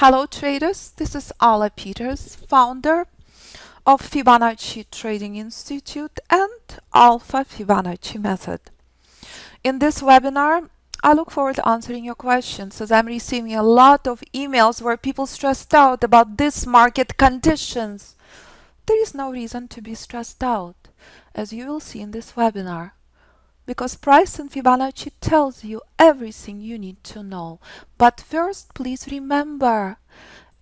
Hello traders, this is Alla Peters, founder of Fibonacci Trading Institute and Alpha Fibonacci method. In this webinar, I look forward to answering your questions as I'm receiving a lot of emails where people stressed out about this market conditions. There is no reason to be stressed out, as you will see in this webinar, because price in Fibonacci tells you everything you need to know. But first, please remember,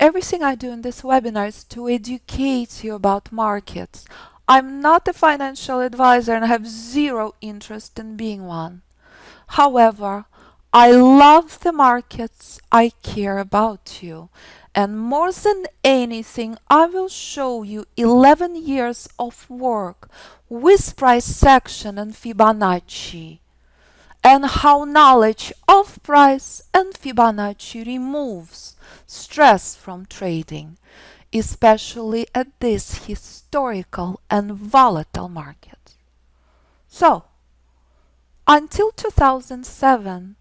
everything I do in this webinar is to educate you about markets. I'm not a financial advisor and I have zero interest in being one. However, I love the markets, I care about you. And more than anything, I will show you 11 years of work with price action and Fibonacci, and how knowledge of price and Fibonacci removes stress from trading, especially at this historical and volatile market. So, until 2007,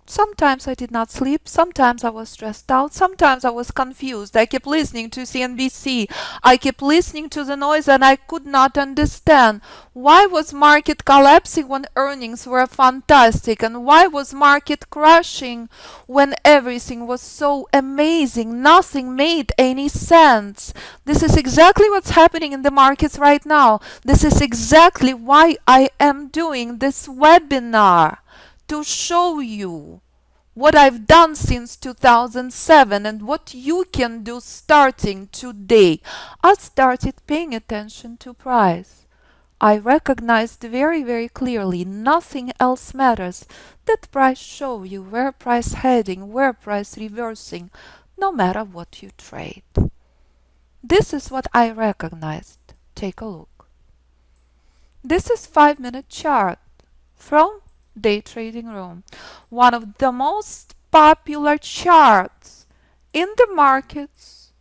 sometimes I did not sleep, sometimes I was stressed out, sometimes I was confused. I kept listening to CNBC, I kept listening to the noise and I could not understand why was market collapsing when earnings were fantastic, and why was market crashing when everything was so amazing. Nothing made any sense. This is exactly what's happening in the markets right now. This is exactly why I am doing this webinar, to show you what I've done since 2007 and what you can do starting today. I started paying attention to price. I recognized very clearly nothing else matters. That price show you where price heading, where price reversing, no matter what you trade. This is what I recognized. Take a look. This is 5-minute chart from Day Trading Room, one of the most popular charts in the markets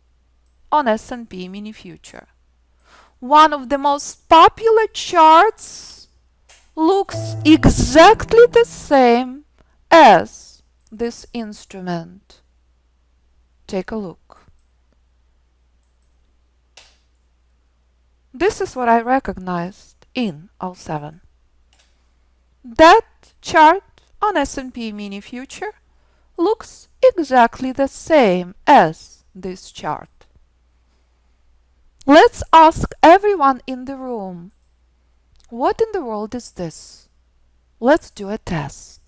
on S&P E-mini future. One of the most popular charts, looks exactly the same as this instrument. Take a look. This is what I recognized in 07. That chart on S&P E-mini future looks exactly the same as this chart. Let's ask everyone in the room, what in the world is this? Let's do a test.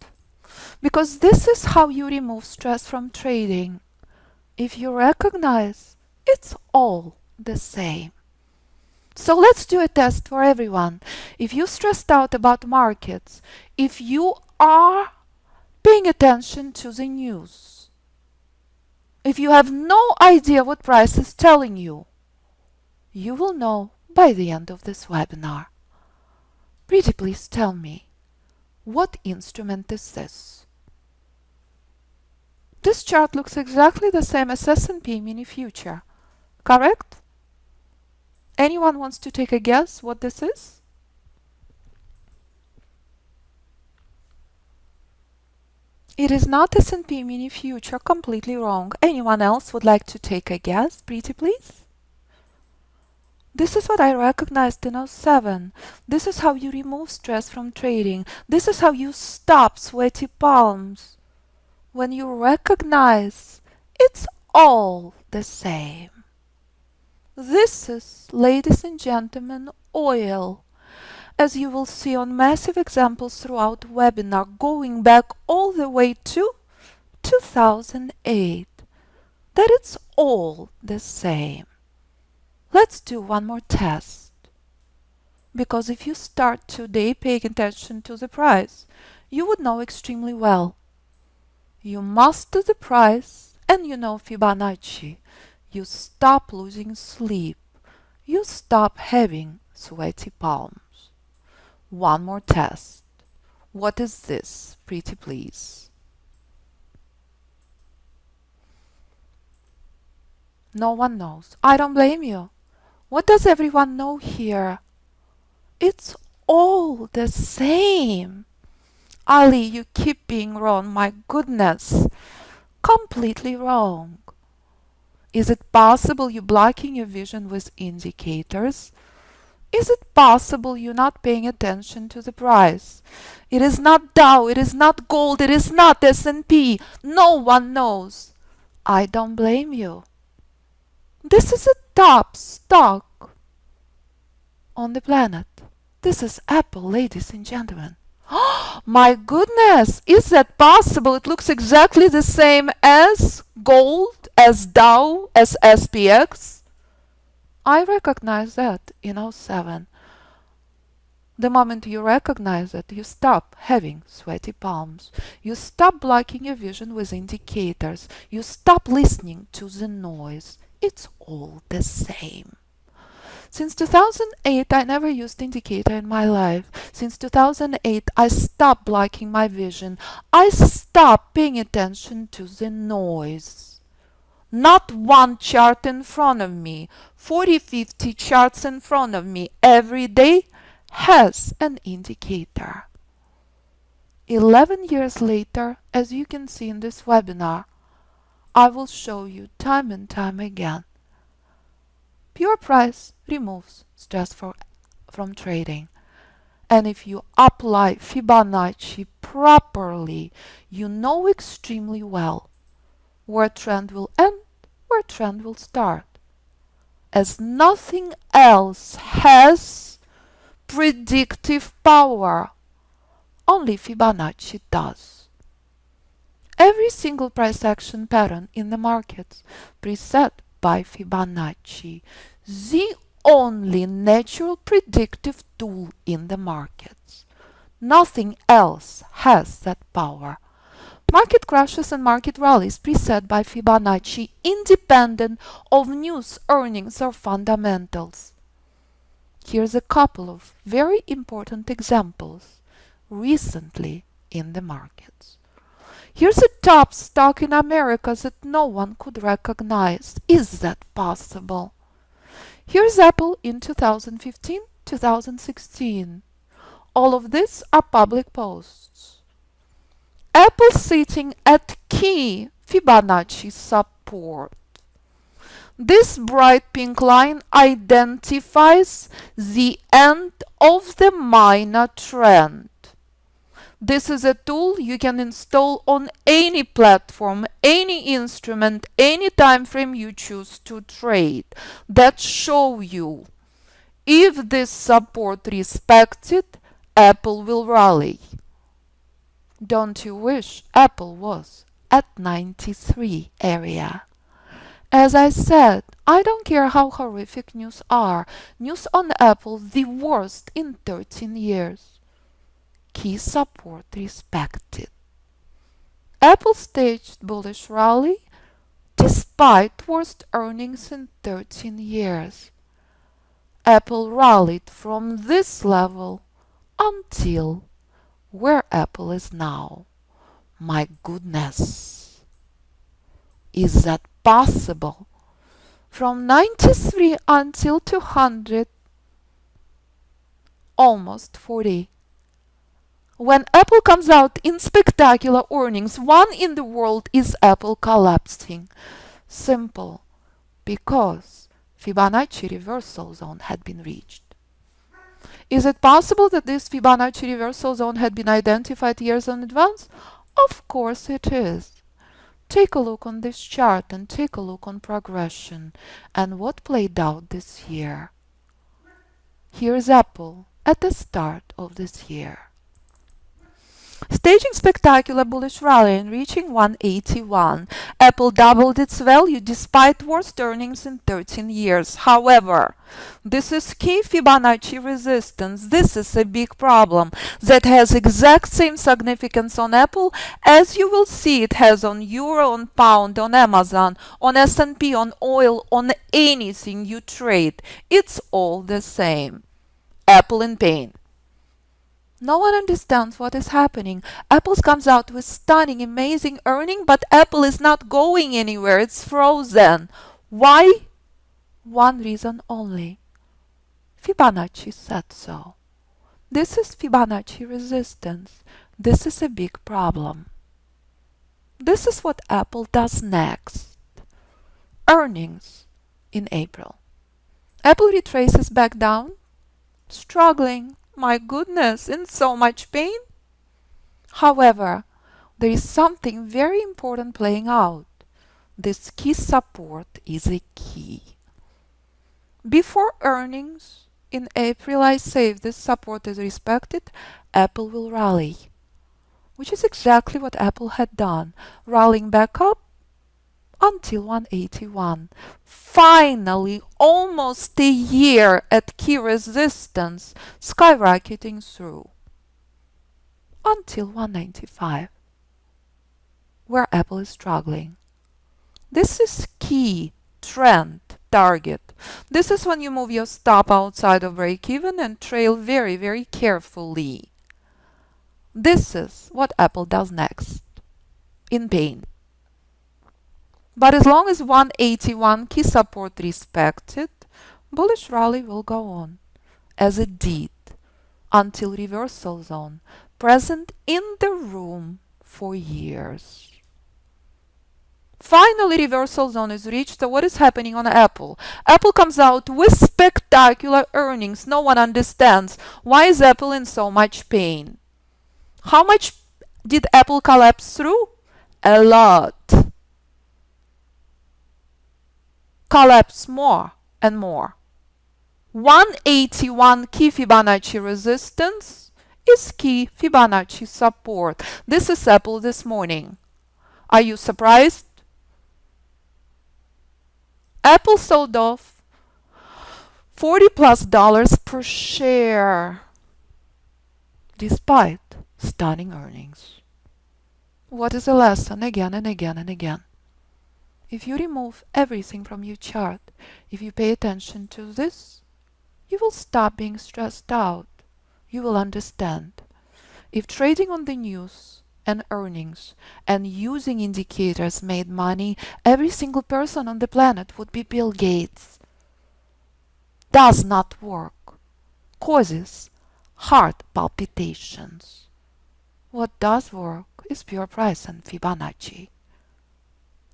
Because this is how you remove stress from trading. If you recognize, it's all the same. So let's do a test for everyone. If you're stressed out about markets, if you are paying attention to the news, if you have no idea what price is telling you, you will know by the end of this webinar. Pretty please tell me, what instrument is this? This chart looks exactly the same as S&P E-mini future, correct? Anyone wants to take a guess what this is? It is not S&P E-mini future, completely wrong. Anyone else would like to take a guess, pretty please? This is what I recognized in 07. This is how you remove stress from trading. This is how you stop sweaty palms. When you recognize it's all the same. This is, ladies and gentlemen, oil. As you will see on massive examples throughout the webinar, going back all the way to 2008, that it's all the same. Let's do one more test. Because if you start today paying attention to the price, you would know extremely well. You master the price and you know Fibonacci. You stop losing sleep. You stop having sweaty palms. One more test. What is this, pretty please? No one knows. I don't blame you. What does everyone know here? It's all the same. Ali, you keep being wrong, my goodness. Completely wrong. Is it possible you're blocking your vision with indicators? Is it possible you're not paying attention to the price? It is not Dow, it is not gold, it is not S&P. No one knows. I don't blame you. This is a top stock on the planet. This is Apple, ladies and gentlemen. My goodness, is that possible? It looks exactly the same as gold, as Dow, as SPX. I recognize that in '07. The moment you recognize it, you stop having sweaty palms. You stop blocking your vision with indicators. You stop listening to the noise. It's all the same. Since 2008, I never used indicator in my life. Since 2008, I stopped blocking my vision. I stopped paying attention to the noise. Not one chart in front of me, 40, 50 charts in front of me every day has an indicator. 11 years later, as you can see in this webinar, I will show you time and time again. Pure price removes stress from trading. And if you apply Fibonacci properly, you know extremely well where trend will end, where trend will start. As nothing else has predictive power, only Fibonacci does. Every single price action pattern in the markets preset by Fibonacci, the only natural predictive tool in the markets. Nothing else has that power. Market crashes and market rallies preset by Fibonacci, independent of news, earnings, or fundamentals. Here's a couple of very important examples recently in the markets. Here's a top stock in America that no one could recognize. Is that possible? Here's Apple in 2015, 2016. All of these are public posts. Apple sitting at key Fibonacci support. This bright pink line identifies the end of the minor trend. This is a tool you can install on any platform, any instrument, any time frame you choose to trade that show you if this support respected, Apple will rally. Don't you wish Apple was at 93 area? As I said, I don't care how horrific news are. News on Apple the worst in 13 years. Key support respected. Apple staged bullish rally despite worst earnings in 13 years. Apple rallied from this level until where Apple is now. My goodness. Is that possible? From 93 until 200, almost 40. When Apple comes out in spectacular earnings, one in the world is Apple collapsing. Simple. Because Fibonacci reversal zone had been reached. Is it possible that this Fibonacci reversal zone had been identified years in advance? Of course it is. Take a look on this chart and take a look on progression and what played out this year. Here's Apple at the start of this year. Staging spectacular bullish rally and reaching 181. Apple doubled its value despite worst earnings in 13 years. However, this is key Fibonacci resistance. This is a big problem that has exact same significance on Apple as you will see it has on euro, on pound, on Amazon, on S&P, on oil, on anything you trade. It's all the same. Apple in pain. No one understands what is happening. Apple comes out with stunning, amazing earning, but Apple is not going anywhere. It's frozen. Why? One reason only. Fibonacci said so. This is Fibonacci resistance. This is a big problem. This is what Apple does next. Earnings in April. Apple retraces back down, struggling, my goodness, in so much pain. However, there is something very important playing out. This key support is a key. Before earnings in April, I say if this support is respected, Apple will rally, which is exactly what Apple had done, rallying back up until 181. Finally, almost a year at key resistance, skyrocketing through until 195, where Apple is struggling. This is key trend target. This is when you move your stop outside of break-even and trail very, very carefully. This is what Apple does next, in pain. But as long as 181 key support respected, bullish rally will go on, as it did, until reversal zone, present in the room for years. Finally, reversal zone is reached. So what is happening on Apple? Apple comes out with spectacular earnings. No one understands. Why is Apple in so much pain? How much did Apple collapse through? A lot. Collapse more and more. 181 key Fibonacci resistance is key Fibonacci support. This is Apple this morning. Are you surprised? Apple sold off $40+ per share despite stunning earnings. What is the lesson again and again and again? If you remove everything from your chart, if you pay attention to this, you will stop being stressed out. You will understand. If trading on the news and earnings and using indicators made money, every single person on the planet would be Bill Gates. Does not work. Causes heart palpitations. What does work is pure price and Fibonacci,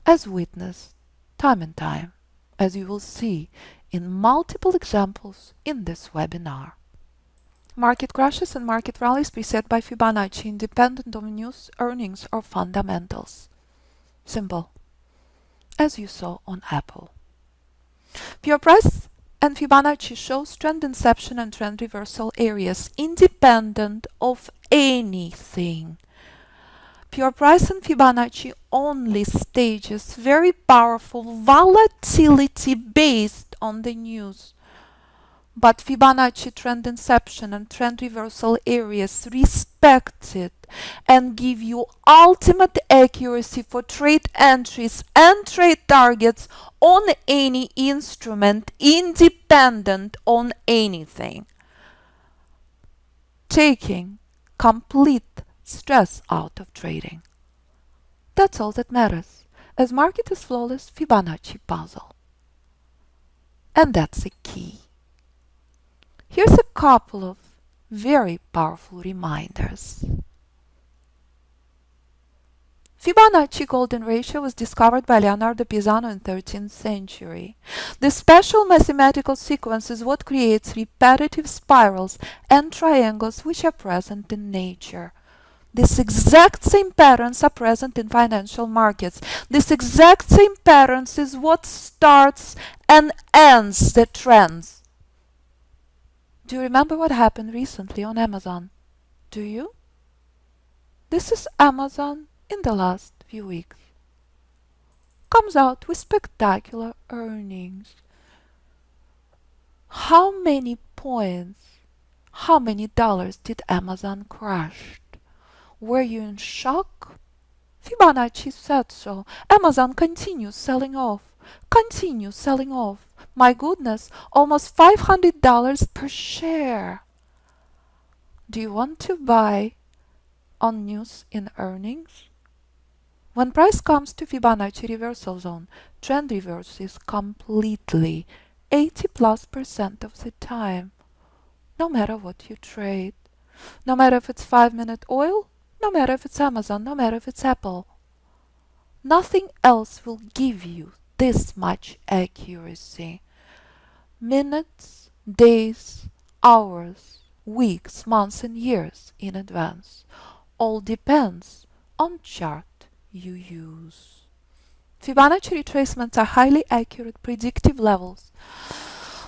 as witnessed time and time, as you will see in multiple examples in this webinar. Market crashes and market rallies preset by Fibonacci independent of news, earnings, or fundamentals. Simple, as you saw on Apple. Pure price and Fibonacci shows trend inception and trend reversal areas independent of anything. Pure price and Fibonacci only stages very powerful volatility based on the news. But Fibonacci trend inception and trend reversal areas respect it and give you ultimate accuracy for trade entries and trade targets on any instrument independent on anything, taking complete stress out of trading. That's all that matters, as market is flawless Fibonacci puzzle. And that's the key. Here's a couple of very powerful reminders. Fibonacci golden ratio was discovered by Leonardo Pisano in 13th century. The special mathematical sequence is what creates repetitive spirals and triangles which are present in nature. These exact same patterns are present in financial markets. This exact same patterns is what starts and ends the trends. Do you remember what happened recently on Amazon? Do you? This is Amazon in the last few weeks. Comes out with spectacular earnings. How many points, how many dollars did Amazon crash? Were you in shock? Fibonacci said so. Amazon continues selling off. Continues selling off. My goodness, almost $500 per share. Do you want to buy on news in earnings? When price comes to Fibonacci reversal zone, trend reverses completely, 80+% of the time, no matter what you trade. No matter if it's 5-minute oil, no matter if it's Amazon, no matter if it's Apple. Nothing else will give you this much accuracy. Minutes, days, hours, weeks, months and years in advance. All depends on chart you use. Fibonacci retracements are highly accurate predictive levels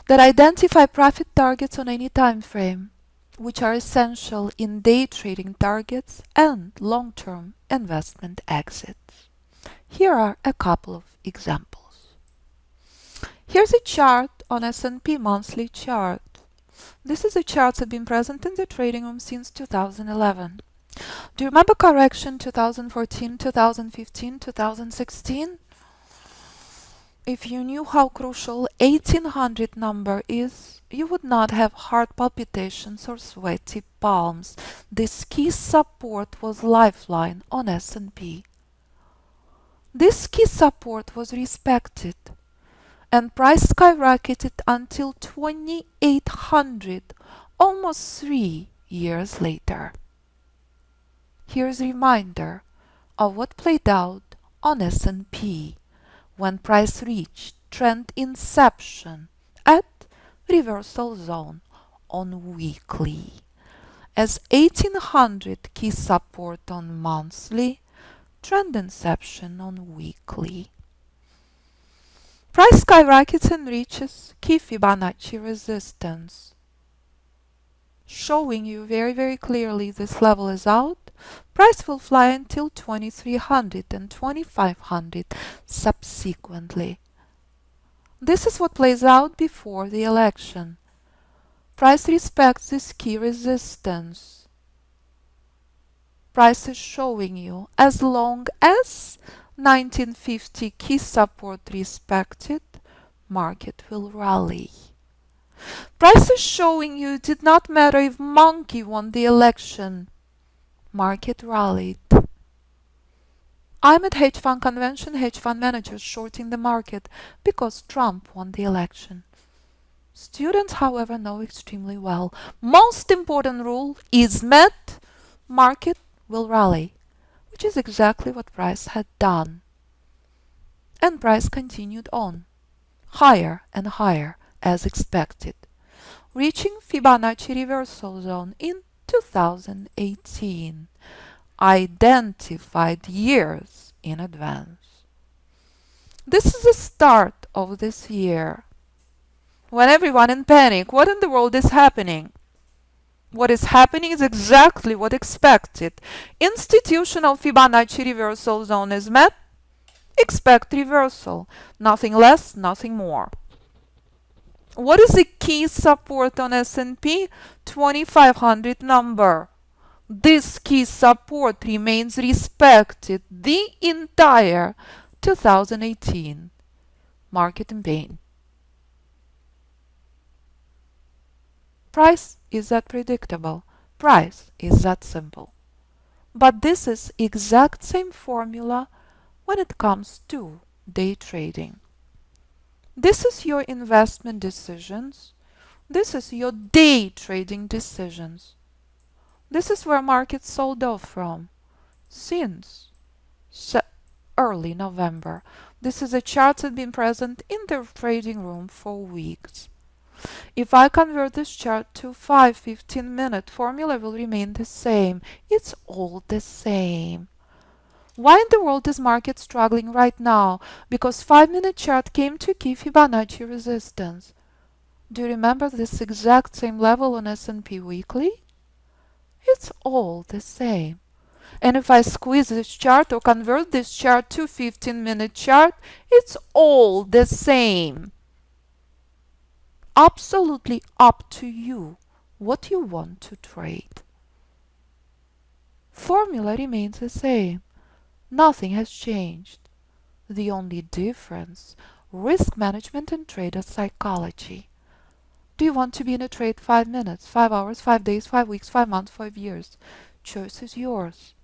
that identify profit targets on any time frame, which are essential in day trading targets and long-term investment exits. Here are a couple of examples. Here's a chart on S&P monthly chart. This is a chart that's been present in the trading room since 2011. Do you remember correction 2014, 2015, 2016? If you knew how crucial 1800 number is, you would not have heart palpitations or sweaty palms. This key support was lifeline on S&P. This key support was respected, and price skyrocketed until 2800, almost 3 years later. Here's a reminder of what played out on S&P when price reached trend inception at reversal zone on weekly, as 1800 key support on monthly, trend inception on weekly. Price skyrockets and reaches key Fibonacci resistance, showing you very clearly this level is out. Price will fly until 2300 and 2500 subsequently. This is what plays out before the election. Price respects this key resistance. Price is showing you as long as 1950 key support respected, market will rally. Price is showing you it did not matter if monkey won the election, market rallied. I'm at hedge fund convention, hedge fund managers shorting the market because Trump won the election. Students, however, know extremely well, most important rule is met, market will rally, which is exactly what price had done. And price continued on, higher and higher as expected, reaching Fibonacci reversal zone in 2018, identified years in advance. This is the start of this year, when everyone in panic. What in the world is happening? What is happening is exactly what expected. Institutional Fibonacci reversal zone is met. Expect reversal. Nothing less, nothing more. What is the key support on S&P? 2500 number. This key support remains respected the entire 2018. Market in pain. Price is that predictable. Price is that simple. But this is exact same formula when it comes to day trading. This is your investment decisions. This is your day trading decisions. This is where markets sold off from since early November. This is a chart that's been present in the trading room for weeks. If I convert this chart to 15-minute formula will remain the same. It's all the same. Why in the world is market struggling right now? Because 5-minute chart came to key Fibonacci resistance. Do you remember this exact same level on S&P weekly? It's all the same. And if I squeeze this chart or convert this chart to 15-minute chart, it's all the same. Absolutely up to you what you want to trade. Formula remains the same. Nothing has changed. The only difference, risk management and trader psychology. Do you want to be in a trade 5 minutes, 5 hours, 5 days, 5 weeks, 5 months, 5 years? Choice is yours.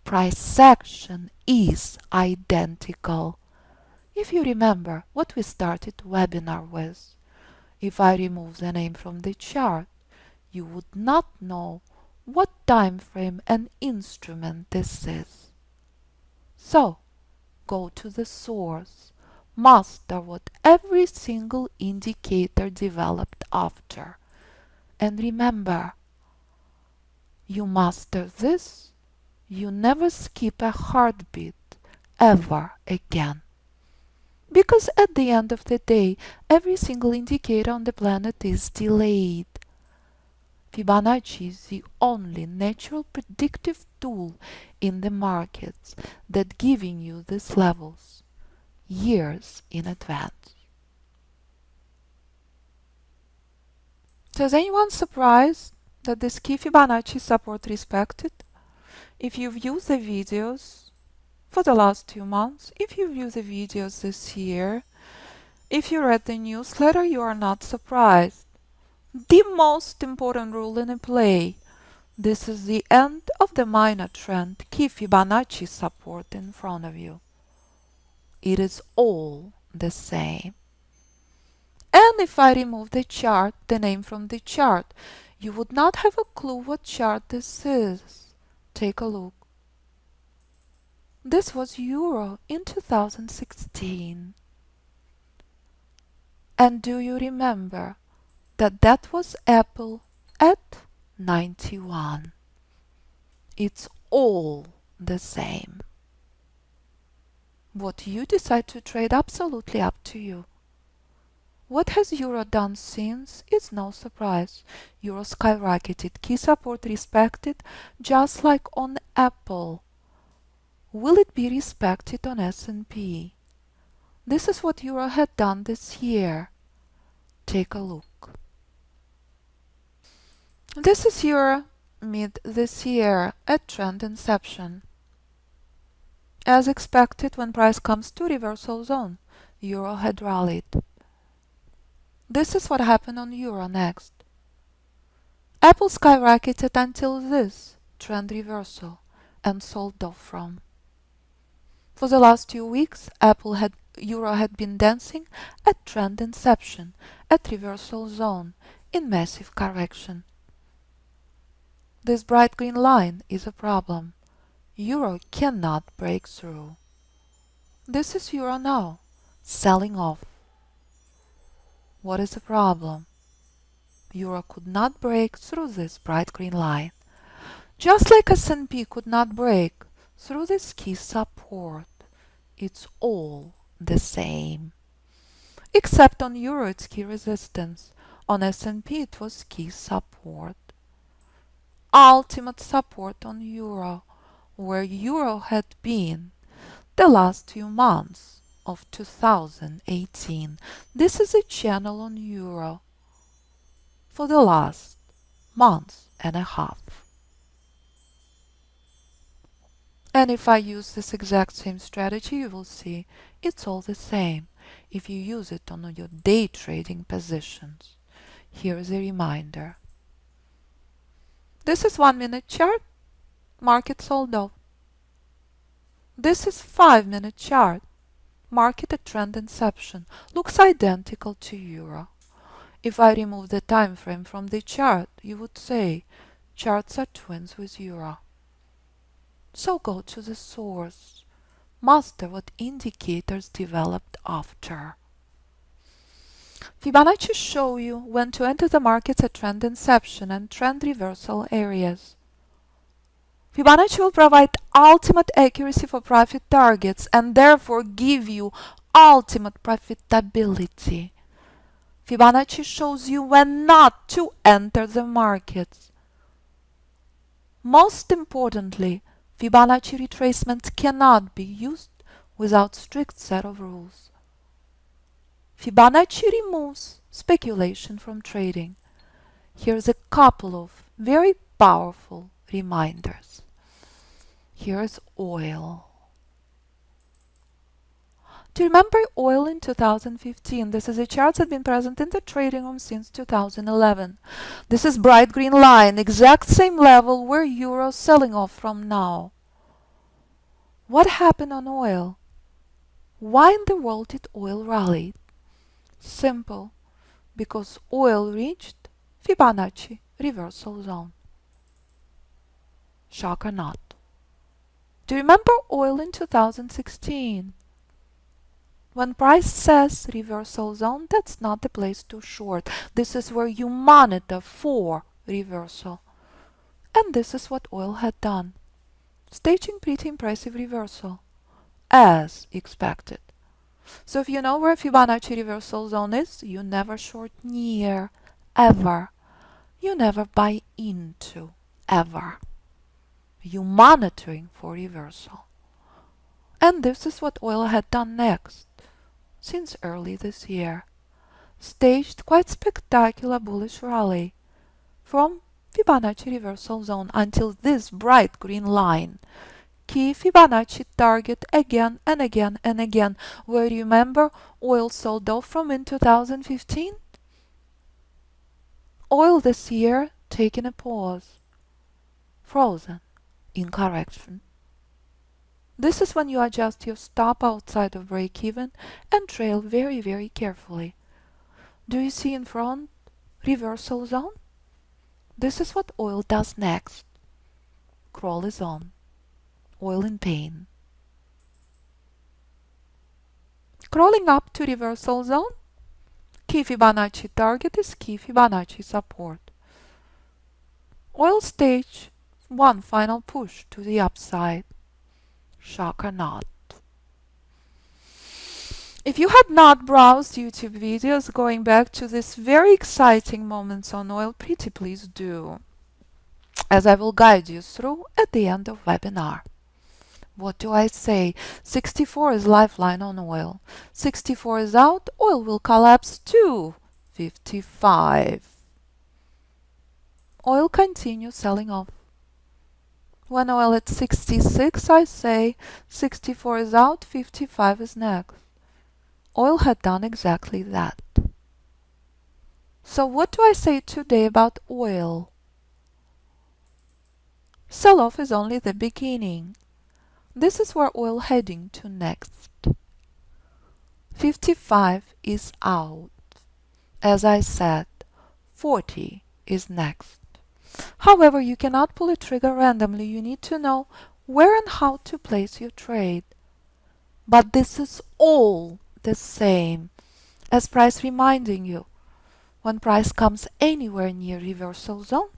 Price action is identical. If you remember what we started webinar with, if I remove the name from the chart, you would not know what time frame and instrument this is. So, go to the source, Master what every single indicator developed after. And remember, you master this, you never skip a heartbeat ever again. Because at the end of the day, every single indicator on the planet is delayed. Fibonacci is the only natural predictive tool in the markets that giving you these levels years in advance. So is anyone surprised that this key Fibonacci support respected? If you've viewed the videos for the last 2 months, if you view the videos this year, if you read the newsletter, you are not surprised. The most important rule in a play. This is the end of the minor trend. Key Fibonacci support in front of you. It is all the same. And if I remove the chart, the name from the chart, you would not have a clue what chart this is. Take a look. This was Euro in 2016. And do you remember that that was Apple at 91? It's all the same. What you decide to trade, absolutely up to you. What has Euro done since? It's no surprise. Euro skyrocketed, key support respected, just like on Apple. Will it be respected on S&P? This is what Euro had done this year. Take a look. This is Euro mid this year at trend inception. As expected, when price comes to reversal zone, Euro had rallied. This is what happened on Euro next. Apple skyrocketed until this trend reversal and sold off from. For the last 2 weeks, Euro had been dancing at trend inception, at reversal zone, in massive correction. This bright green line is a problem. Euro cannot break through. This is Euro now, selling off. What is the problem? Euro could not break through this bright green line, just like S&P could not break through this key support. It's all the same. Except on Euro it's key resistance. On S&P it was key support. Ultimate support on Euro, where Euro had been the last few months of 2018. This is a channel on Euro for the last month and a half. And if I use this exact same strategy, you will see it's all the same if you use it on your day trading positions. Here is a reminder. This is 1-minute chart, market sold off. This is 5-minute chart, market at trend inception, looks identical to Euro. If I remove the time frame from the chart, you would say charts are twins with Euro. So go to the source. Master what indicators developed after. Fibonacci show you when to enter the markets at trend inception and trend reversal areas. Fibonacci will provide ultimate accuracy for profit targets and therefore give you ultimate profitability. Fibonacci shows you when not to enter the markets. Most importantly, Fibonacci retracement cannot be used without strict set of rules. Fibonacci removes speculation from trading. Here's a couple of very powerful reminders. Here's oil. Do you remember oil in 2015? This is a chart that has been present in the trading room since 2011. This is bright green line, exact same level where Euro selling off from now. What happened on oil? Why in the world did oil rally? Simple, because oil reached Fibonacci reversal zone. Shock or not? Do you remember oil in 2016? When price says reversal zone, that's not the place to short. This is where you monitor for reversal. And this is what oil had done, staging pretty impressive reversal, as expected. So if you know where Fibonacci reversal zone is, you never short near, ever. You never buy into, ever. You monitoring for reversal. And this is what oil had done next, since early this year. Staged quite spectacular bullish rally from Fibonacci reversal zone until this bright green line. Key Fibonacci target again and again and again. Where you remember oil sold off from in 2015? Oil this year taking a pause, frozen in correction. This is when you adjust your stop outside of break-even and trail very, very carefully. Do you see in front reversal zone? This is what oil does next. Crawl is on. Oil in pain. Crawling up to reversal zone, key Fibonacci target is key Fibonacci support. Oil stage one final push to the upside. Shock or not. If you had not browsed YouTube videos going back to these very exciting moments on oil, pretty please do, as I will guide you through at the end of webinar. What do I say? 64 is lifeline on oil. 64 is out, oil will collapse to 55. Oil continues selling off. When oil at 66, I say 64 is out, 55 is next. Oil had done exactly that. So what do I say today about oil? Sell-off is only the beginning. This is where oil heading to next. 55 is out. As I said, 40 is next. However, you cannot pull a trigger randomly. You need to know where and how to place your trade. But this is all the same as price reminding you. When price comes anywhere near reversal zone,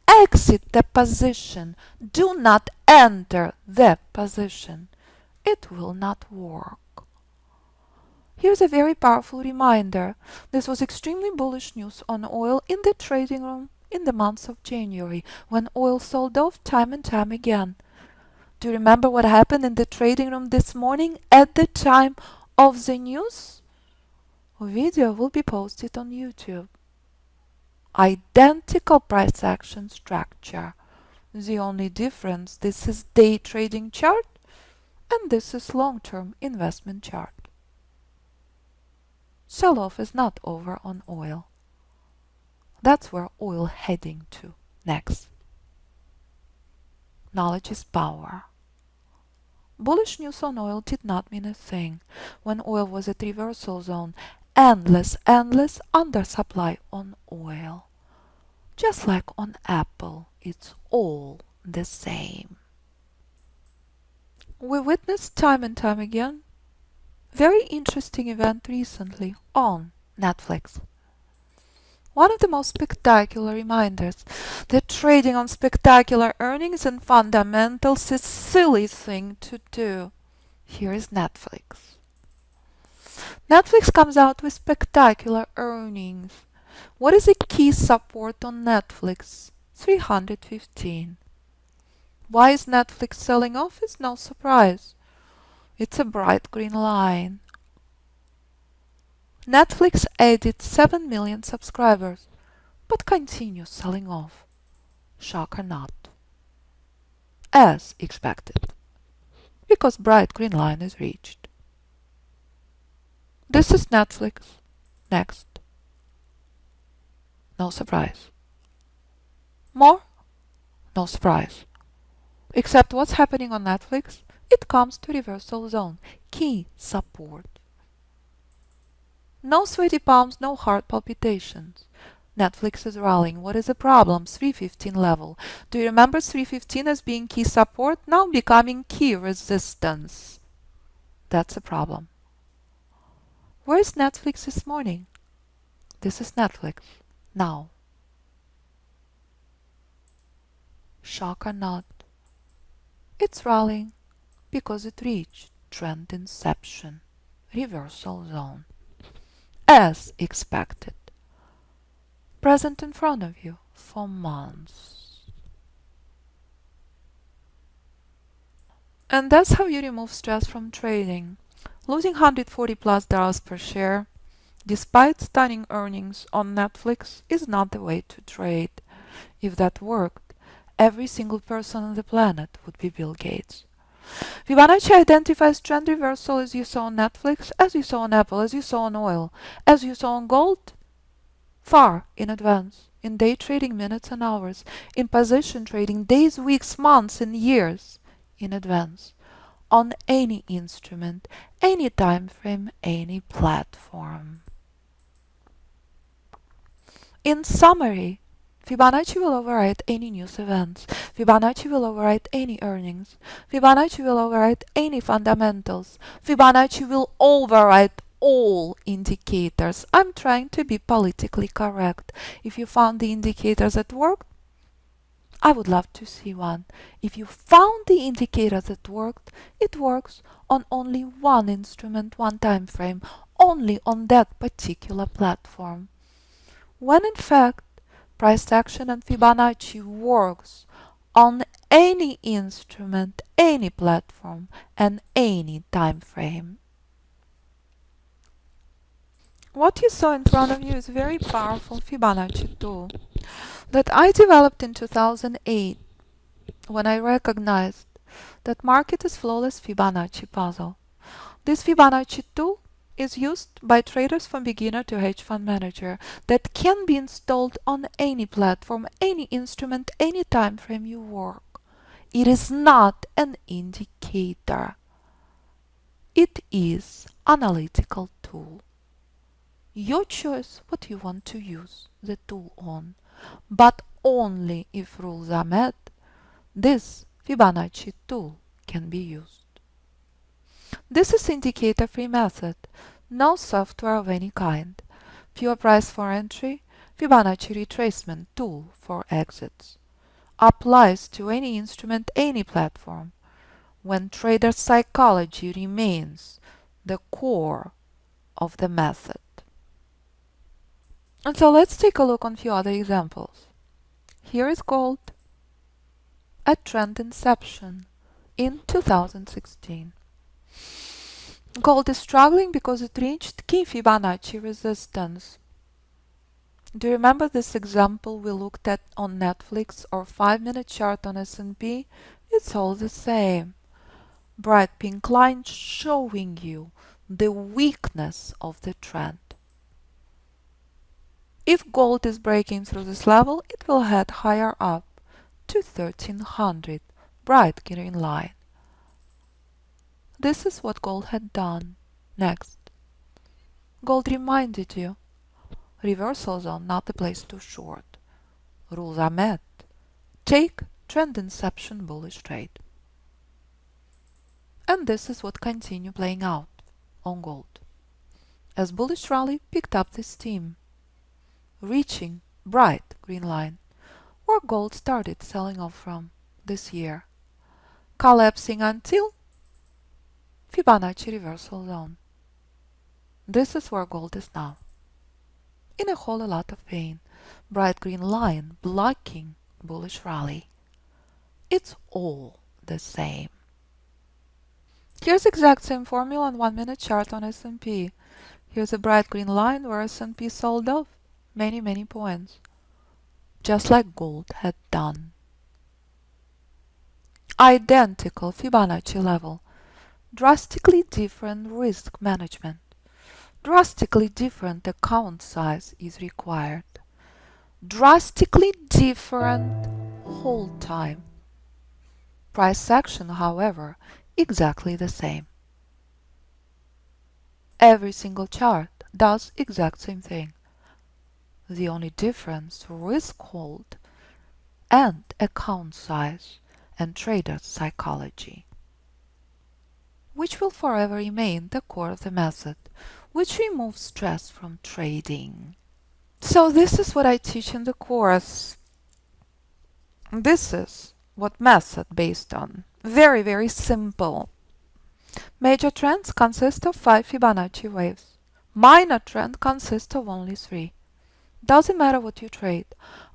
exit the position. Do not enter the position. It will not work. Here's a very powerful reminder. This was extremely bullish news on oil in the trading room in the month of January, when oil sold off time and time again. Do you remember what happened in the trading room this morning at the time of the news? A video will be posted on YouTube. Identical price action structure. The only difference, this is day trading chart and this is long-term investment chart. Sell-off is not over on oil. That's where oil heading to next. Knowledge is power. Bullish news on oil did not mean a thing. When oil was at reversal zone, endless undersupply on oil. Just like on Apple, it's all the same. We witnessed time and time again very interesting event recently on Netflix. One of the most spectacular reminders that trading on spectacular earnings and fundamentals is a silly thing to do. Here is Netflix. Netflix comes out with spectacular earnings. What is a key support on Netflix? 315. Why is Netflix selling off is no surprise. It's a bright green line. Netflix added 7 million subscribers, but continues selling off. Shock or not? As expected, because bright green line is reached. This is Netflix. Next. No surprise. More? No surprise. Except what's happening on Netflix? It comes to reversal zone, key support. No sweaty palms, no heart palpitations. Netflix is rallying. What is the problem? 315 level. Do you remember 315 as being key support? Now becoming key resistance. That's a problem. Where is Netflix this morning? This is Netflix. Now, shock or not, it's rallying because it reached trend inception, reversal zone, as expected, present in front of you for months. And that's how you remove stress from trading. Losing $140+ per share, despite stunning earnings on Netflix, is not the way to trade. If that worked, every single person on the planet would be Bill Gates. Fibonacci identifies trend reversal as you saw on Netflix, as you saw on Apple, as you saw on oil, as you saw on gold, far in advance, in day trading minutes and hours, in position trading days, weeks, months, and years in advance, on any instrument, any time frame, any platform. In summary, Fibonacci will override any news events. Fibonacci will override any earnings. Fibonacci will override any fundamentals. Fibonacci will override all indicators. I'm trying to be politically correct. If you found the indicators that worked, I would love to see one. If you found the indicators that worked, it works on only one instrument, one time frame, only on that particular platform. When in fact, price action and Fibonacci works on any instrument, any platform, and any time frame. What you saw in front of you is a very powerful Fibonacci tool that I developed in 2008 when I recognized that market is flawless Fibonacci puzzle. This Fibonacci tool is used by traders from beginner to hedge fund manager that can be installed on any platform, any instrument, any time frame you work. It is not an indicator. It is analytical tool. Your choice what you want to use the tool on, but only if rules are met, this Fibonacci tool can be used. This is indicator-free method, no software of any kind, pure price for entry, Fibonacci retracement tool for exits. Applies to any instrument, any platform, when trader psychology remains the core of the method. And so let's take a look on a few other examples. Here is gold at trend inception in 2016. Gold is struggling because it reached key Fibonacci resistance. Do you remember this example we looked at on Netflix or 5-minute chart on S&P? It's all the same. Bright pink line showing you the weakness of the trend. If gold is breaking through this level, it will head higher up to 1300, bright green line. This is what gold had done. Next. Gold reminded you, reversal zone not the place to short. Rules are met. Take trend inception bullish trade. And this is what continued playing out on gold. As bullish rally picked up the steam, reaching bright green line, where gold started selling off from this year, collapsing until Fibonacci reversal zone. This is where gold is now, in a whole lot of pain. Bright green line blocking bullish rally. It's all the same. Here's exact same formula on 1-minute chart on S&P. Here's a bright green line where S&P sold off many points, just like gold had done. Identical Fibonacci level, drastically different risk management, drastically different account size is required, drastically different hold time. Price action, however, exactly the same. Every single chart does exact same thing. The only difference, risk hold and account size and trader psychology, which will forever remain the core of the method. which removes stress from trading. So this is what I teach in the course. This is what method based on. Very, very simple. Major trends consist of 5 Fibonacci waves. Minor trend consists of only 3. Doesn't matter what you trade.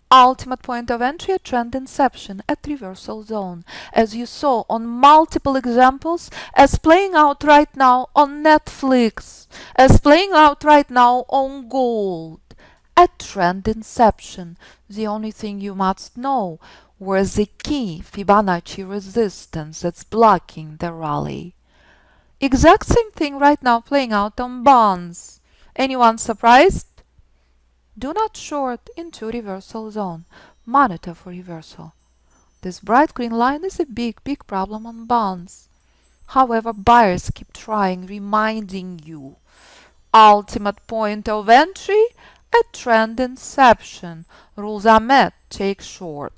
Ultimate point of entry at trend inception at reversal zone, as you saw on multiple examples, as playing out right now on Netflix, as playing out right now on gold. At trend inception, the only thing you must know was the key Fibonacci resistance that's blocking the rally. Exact same thing right now playing out on bonds. Anyone surprised? Do not short into reversal zone. Monitor for reversal. This bright green line is a big, big problem on bonds. However, buyers keep trying, reminding you. Ultimate point of entry at trend inception. Rules are met. Take short.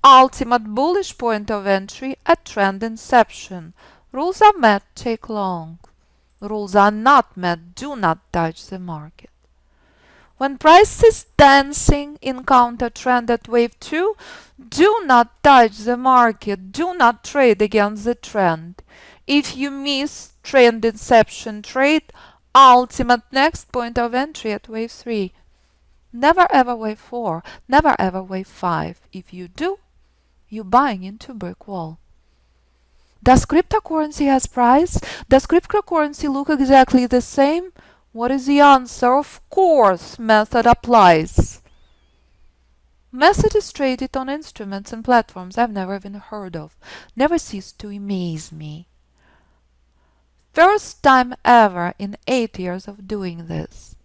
Ultimate bullish point of entry at trend inception. Rules are met. Take long. Rules are not met. Do not touch the market. When price is dancing in counter trend at wave 2, do not touch the market. Do not trade against the trend. If you miss trend inception trade, ultimate next point of entry at wave 3. Never ever wave 4. Never ever wave 5. If you do, you're buying into brick wall. Does cryptocurrency has price? Does cryptocurrency look exactly the same? What is the answer? Of course, method applies. Method is traded on instruments and platforms I've never even heard of. Never ceased to amaze me. First time ever in 8 years of doing this.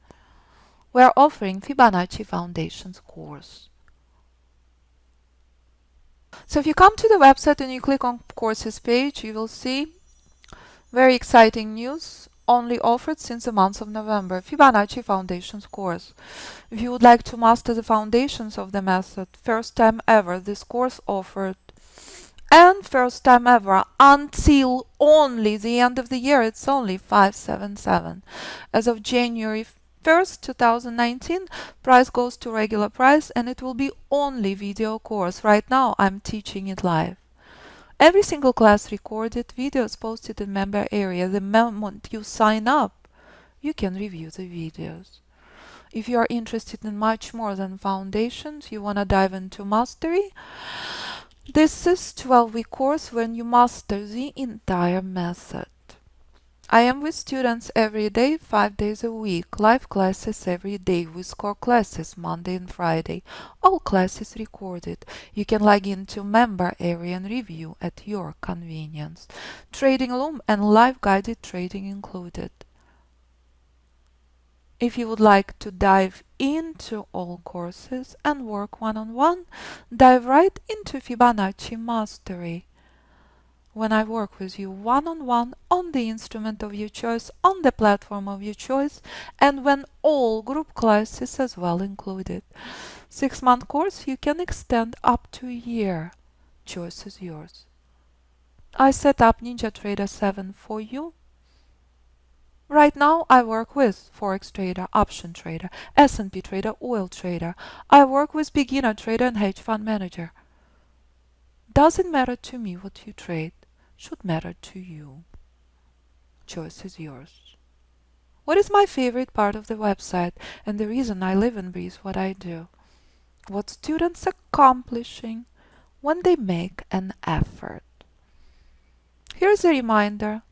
We're offering Fibonacci Foundations course. So if you come to the website and you click on courses page, you will see very exciting news only offered since the month of November, Fibonacci Foundations course. If you would like to master the foundations of the method, first time ever this course offered, and first time ever until only the end of the year, it's only 577. As of January 1st, 2019, price goes to regular price and it will be only video course. Right now I'm teaching it live. Every single class recorded, videos posted in member area. The moment you sign up, you can review the videos. If you are interested in much more than foundations, you want to dive into mastery, this is 12-week course when you master the entire method. I am with students every day, 5 days a week. Live classes every day with core classes Monday and Friday. All classes recorded. You can log into member area and review at your convenience. Trading room and live guided trading included. If you would like to dive into all courses and work one-on-one, dive right into Fibonacci Mastery. When I work with you one-on-one on the instrument of your choice, on the platform of your choice, and when all group classes as well included. 6-month course you can extend up to a year. Choice is yours. I set up NinjaTrader 7 for you. Right now I work with Forex trader, option trader, S&P trader, oil trader. I work with beginner trader and hedge fund manager. Doesn't matter to me what you trade. Should matter to you. Choice is yours. What is my favorite part of the website and the reason I live and breathe what I do? What students accomplishing when they make an effort. Here's a reminder.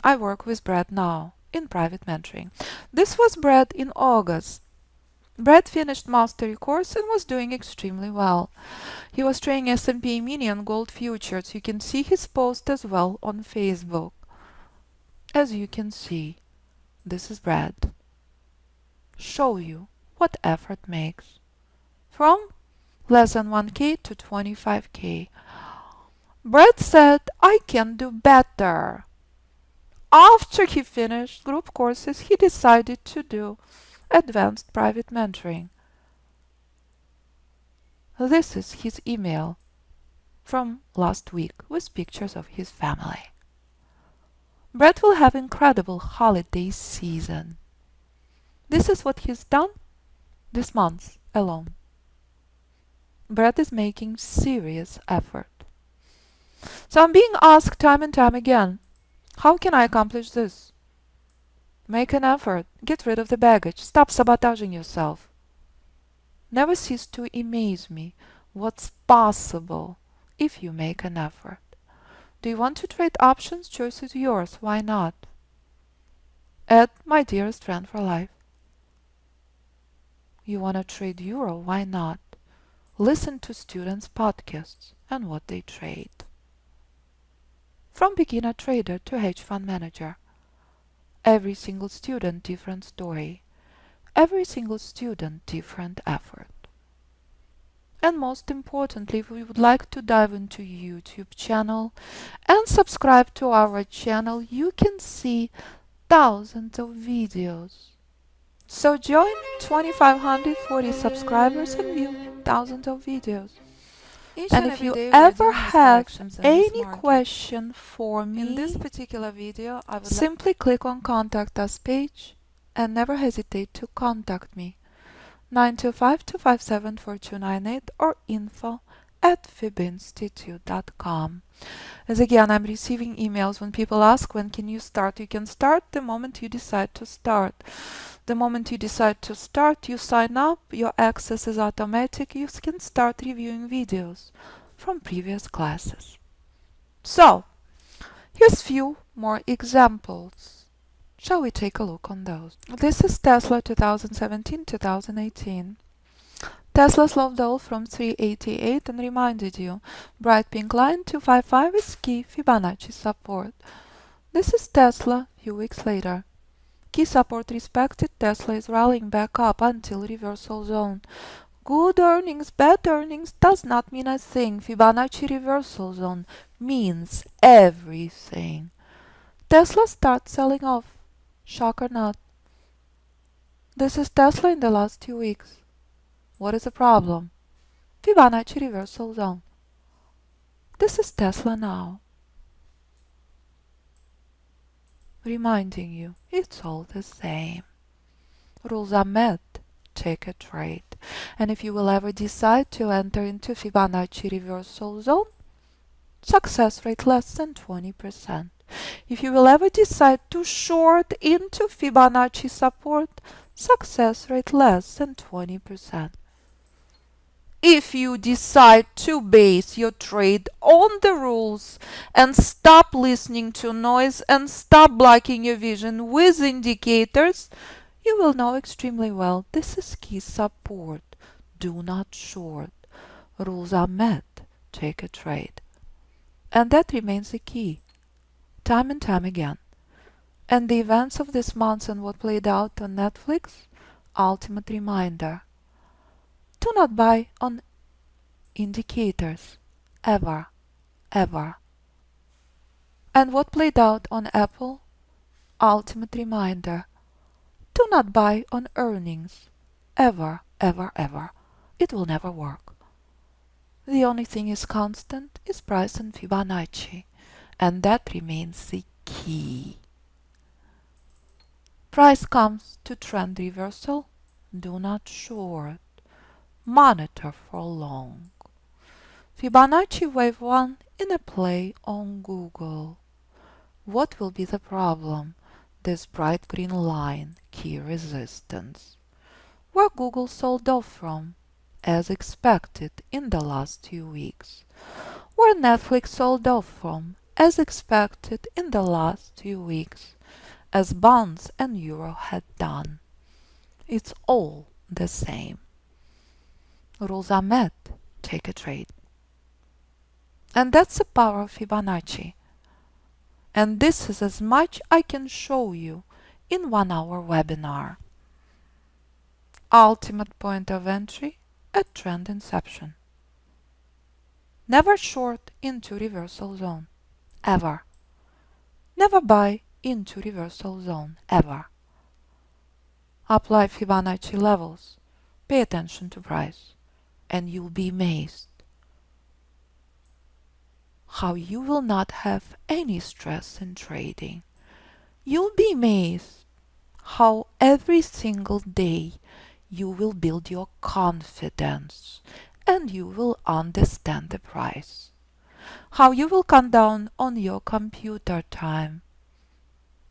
I work with Brad now in private mentoring. This was Brad in August. Brad finished mastery course and was doing extremely well. He was trading S&P E-mini and gold futures. You can see his post as well on Facebook. As you can see, this is Brad. Show you what effort makes. From less than 1K to 25K. Brad said, I can do better. After he finished group courses, he decided to do advanced private mentoring. This is his email from last week with pictures of his family. Brett will have incredible holiday season. This is what he's done this month alone. Brett is making serious effort. So I'm being asked time and time again, how can I accomplish this? Make an effort. Get rid of the baggage. Stop sabotaging yourself. Never cease to amaze me what's possible if you make an effort. Do you want to trade options? Choice is yours. Why not? Add my dearest friend for life. You want to trade euro? Why not? Listen to students' podcasts and what they trade. From beginner trader to hedge fund manager. Every single student different story. Every single student different effort. And most importantly, if we would like to dive into YouTube channel and subscribe to our channel, you can see thousands of videos. So join 2540 subscribers and view thousands of videos. And if you ever have any question for me, in this particular video, I would simply click on Contact Us page and never hesitate to contact me. 925-257-4298 or info@fibinstitute.com. As again, I'm receiving emails when people ask, when can you start? You can start the moment you decide to start. The moment you decide to start, you sign up, your access is automatic, you can start reviewing videos from previous classes. So, here's few more examples. Shall we take a look on those? This is Tesla 2017-2018. Tesla slowed down from 388 and reminded you, bright pink line 255 is key Fibonacci support. This is Tesla few weeks later. Key support respected, Tesla is rallying back up until reversal zone. Good earnings, bad earnings does not mean a thing. Fibonacci reversal zone means everything. Tesla starts selling off. Shock or not. This is Tesla in the last 2 weeks. What is the problem? Fibonacci reversal zone. This is Tesla now. Reminding you, it's all the same. Rules are met. Take a trade. And if you will ever decide to enter into Fibonacci reversal zone, success rate less than 20%. If you will ever decide to short into Fibonacci support, success rate less than 20%. If you decide to base your trade on the rules and stop listening to noise and stop blocking your vision with indicators, you will know extremely well this is key support. Do not short. Rules are met. Take a trade. And that remains the key. Time and time again. And the events of this month and what played out on Netflix, ultimate reminder. Do not buy on indicators. Ever. Ever. And what played out on Apple, ultimate reminder. Do not buy on earnings. Ever, ever, ever. It will never work. The only thing is constant is price and Fibonacci. And that remains the key. Price comes to trend reversal. Do not short. Monitor for long. Fibonacci wave 1 in a play on Google. What will be the problem? This bright green line, key resistance. Where Google sold off from, as expected in the last 2 weeks. Where Netflix sold off from, as expected in the last 2 weeks. As bonds and euro had done. It's all the same. Rules are met. Take a trade. And that's the power of Fibonacci. And this is as much I can show you in 1-hour webinar. Ultimate point of entry at trend inception. Never short into reversal zone. Ever. Never buy into reversal zone. Ever. Apply Fibonacci levels. Pay attention to price. And you'll be amazed how you will not have any stress in trading. You'll be amazed how every single day you will build your confidence and you will understand the price. How you will cut down on your computer time.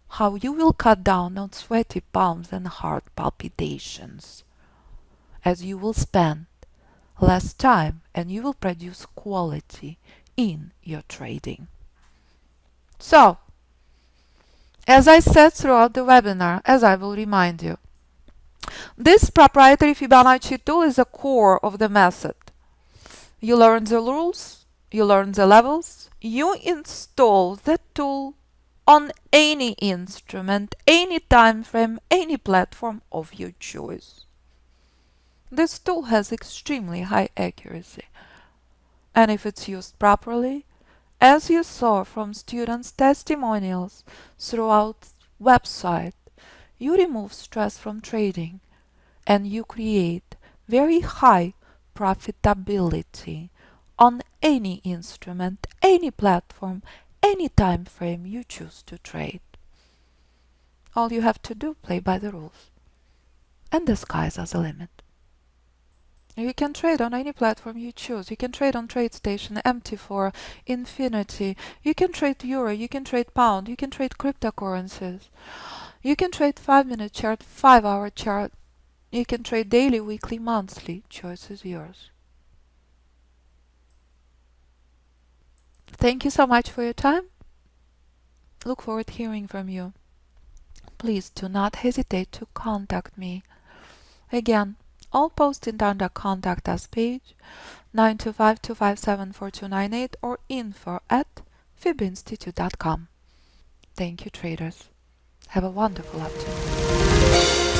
How you will cut down on sweaty palms and heart palpitations. As you will spend less time and you will produce quality in your trading. So, as I said throughout the webinar, as I will remind you, this proprietary Fibonacci tool is the core of the method. You learn the rules, you learn the levels, you install the tool on any instrument, any time frame, any platform of your choice. This tool has extremely high accuracy, and if it's used properly, as you saw from students' testimonials throughout website, you remove stress from trading and you create very high profitability on any instrument, any platform, any time frame you choose to trade. All you have to do, play by the rules, and the skies are the limit. You can trade on any platform you choose. You can trade on TradeStation, MT4, Infinity. You can trade Euro, you can trade Pound, you can trade cryptocurrencies. You can trade 5-minute chart, 5-hour chart. You can trade daily, weekly, monthly. Choice is yours. Thank you so much for your time. Look forward to hearing from you. Please do not hesitate to contact me. Again, all posted on the Contact Us page, 925-257-4298 or info@fibinstitute.com. Thank you, traders. Have a wonderful afternoon.